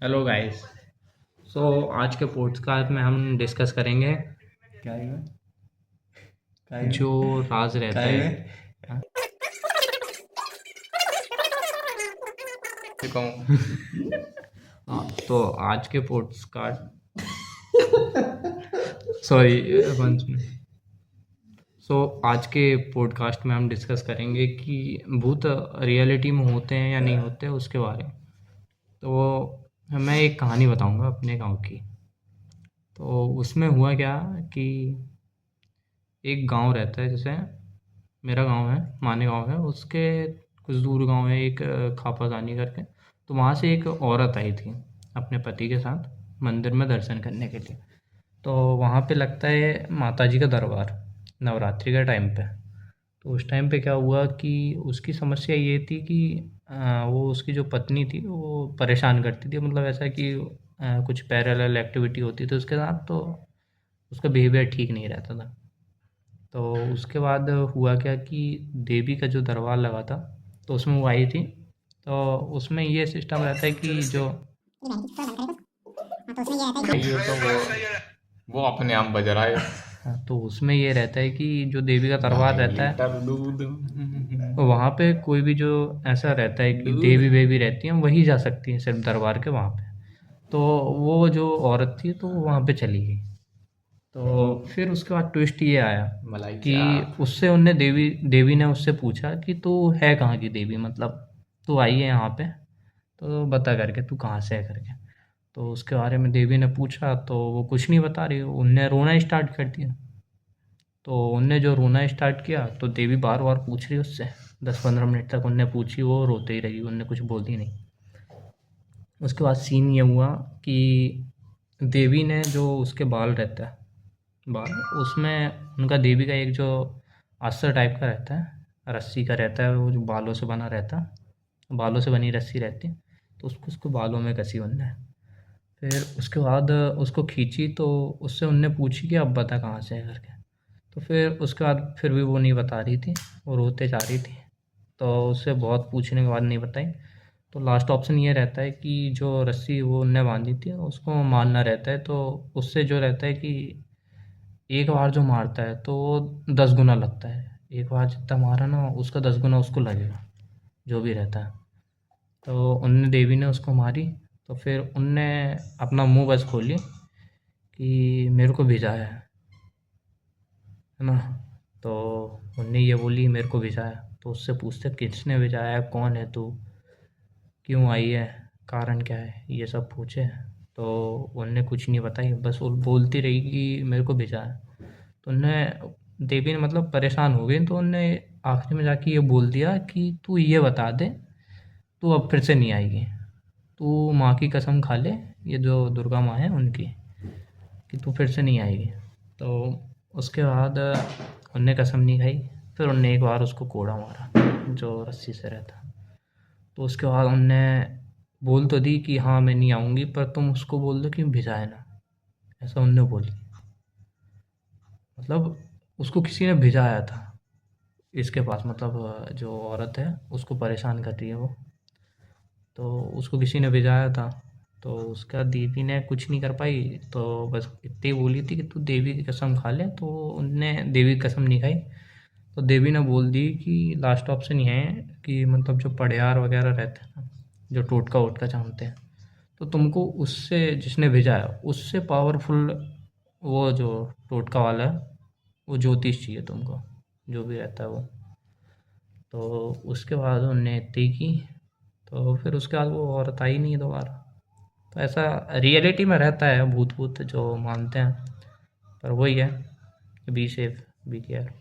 Hello guys. सो आज के podcast में हम डिस्कस करेंगे क्या है में? काय जो में? राज रहता काय है। में? हाँ, चुका हूँ। हाँ, तो आज के पॉडकास्ट सॉरी वंश में। सो आज के पॉडकास्ट में हम डिस्कस करेंगे कि भूत रियलिटी में होते हैं या नहीं होते उसके बारे में। तो मैं एक कहानी बताऊंगा अपने गांव की। तो उसमें हुआ क्या कि एक गांव रहता है, जैसे मेरा गांव है, माने गांव है, उसके कुछ दूर गांव है एक खापाजानी करके। तो वहाँ से एक औरत आई थी अपने पति के साथ मंदिर में दर्शन करने के लिए। तो वहाँ पे लगता है माता जी का दरबार नवरात्रि के टाइम पे। तो उस टाइम पे क्या हुआ कि उसकी समस्या ये थी कि वो उसकी जो पत्नी थी वो परेशान करती थी, मतलब ऐसा कि कुछ पैरेलल एक्टिविटी होती थी उसके साथ, तो उसका बिहेवियर ठीक नहीं रहता था। तो उसके बाद हुआ क्या कि देवी का जो दरबार लगा था, तो उसमें वो आई थी। तो उसमें ये सिस्टम रहता है कि जो ये तो वो अपने आप बज रहा है। हाँ, तो उसमें ये रहता है कि जो देवी का दरबार ढाई रहता है, लीटर दूध। तो वहाँ पे कोई भी जो ऐसा रहता है कि देवी वेवी रहती हैं वही जा सकती है सिर्फ दरबार के वहाँ पे। तो वो जो औरत थी तो वो वहाँ पे चली गई। तो फिर उसके बाद ट्विस्ट ये आया मलाई कि चाप। उससे उनने देवी देवी ने उससे पूछा कि तू है कहाँ की देवी, मतलब तू आई है यहाँ पे तो बता करके तू कहाँ से है करके। तो उसके बारे में देवी ने पूछा तो वो कुछ नहीं बता रही, उनने रोना स्टार्ट कर दिया। तो उनने जो रोना स्टार्ट किया तो देवी बार बार पूछ रही उससे, 10-15 मिनट तक उनने पूछी, वो रोते ही रही, उनने कुछ बोली नहीं। उसके बाद सीन ये हुआ कि देवी ने जो उसके बाल रहता है, बाल उसमें उनका देवी का एक जो आस्तर टाइप का रहता है, रस्सी का रहता है, वो जो बालों से बना रहता है, बालों से बनी रस्सी रहती है। तो उसको उसको बालों में कसी उनने। फिर उसके बाद उसको खींची तो उससे उनने पूछी कि अब बता कहाँ से है करके। तो फिर उसके बाद फिर भी वो नहीं बता रही थी, वो रोते जा रही थी। तो उससे बहुत पूछने के बाद नहीं बताई। तो लास्ट ऑप्शन ये रहता है कि जो रस्सी वो उनने बांधी थी उसको मारना रहता है। तो उससे जो रहता है कि एक बार जो मारता है तो वो 10 गुना लगता है, एक बार जितना मारा ना उसका 10 गुना उसको लगेगा, जो भी रहता है। तो उनने देवी ने उसको मारी। तो फिर उनने अपना मुंह बस खोली कि मेरे को भिजाया है ना। तो उनने ये बोली मेरे को भिजाया। तो उससे पूछते किसने भिजाया है, कौन है तू, क्यों आई है, कारण क्या है, ये सब पूछे। तो उनने कुछ नहीं बताई, बस वो बोलती रही कि मेरे को भिजाया। तो उनने देवी ने मतलब परेशान हो गई, तो उनने आखिरी में जाके ये बोल दिया कि तू ये बता दे, तू अब फिर से नहीं आएगी, तू माँ की कसम खा ले, ये जो दुर्गा माँ है उनकी, कि तू फिर से नहीं आएगी। तो उसके बाद उनने कसम नहीं खाई। फिर उनने एक बार उसको कोड़ा मारा जो रस्सी से रहता। तो उसके बाद उनने बोल तो दी कि हाँ मैं नहीं आऊँगी, पर तुम उसको बोल दो कि भिजाए ना, ऐसा उनने बोली। मतलब उसको किसी ने भिजाया था इसके पास, मतलब जो औरत है उसको परेशान कर रही है वो, तो उसको किसी ने भिजाया था। तो उसका दीदी ने कुछ नहीं कर पाई, तो बस इतनी बोली थी कि तू देवी की कसम खा ले। तो उनने देवी की कसम नहीं खाई। तो देवी ने बोल दी कि लास्ट ऑप्शन ये है कि मतलब जो पड़यार वगैरह रहते हैं ना, जो टोटका वोटका जानते हैं, तो तुमको उससे, जिसने भेजा है उससे पावरफुल वो जो टोटका वाला है, वो ज्योतिष चाहिए तुमको, जो भी रहता है वो। तो उसके बाद उनने इतनी की। तो फिर उसके बाद वो औरत आई नहीं दोबारा। तो ऐसा रियलिटी में रहता है, भूत भूत जो मानते हैं। पर वही है, बी सेफ, बी केयर।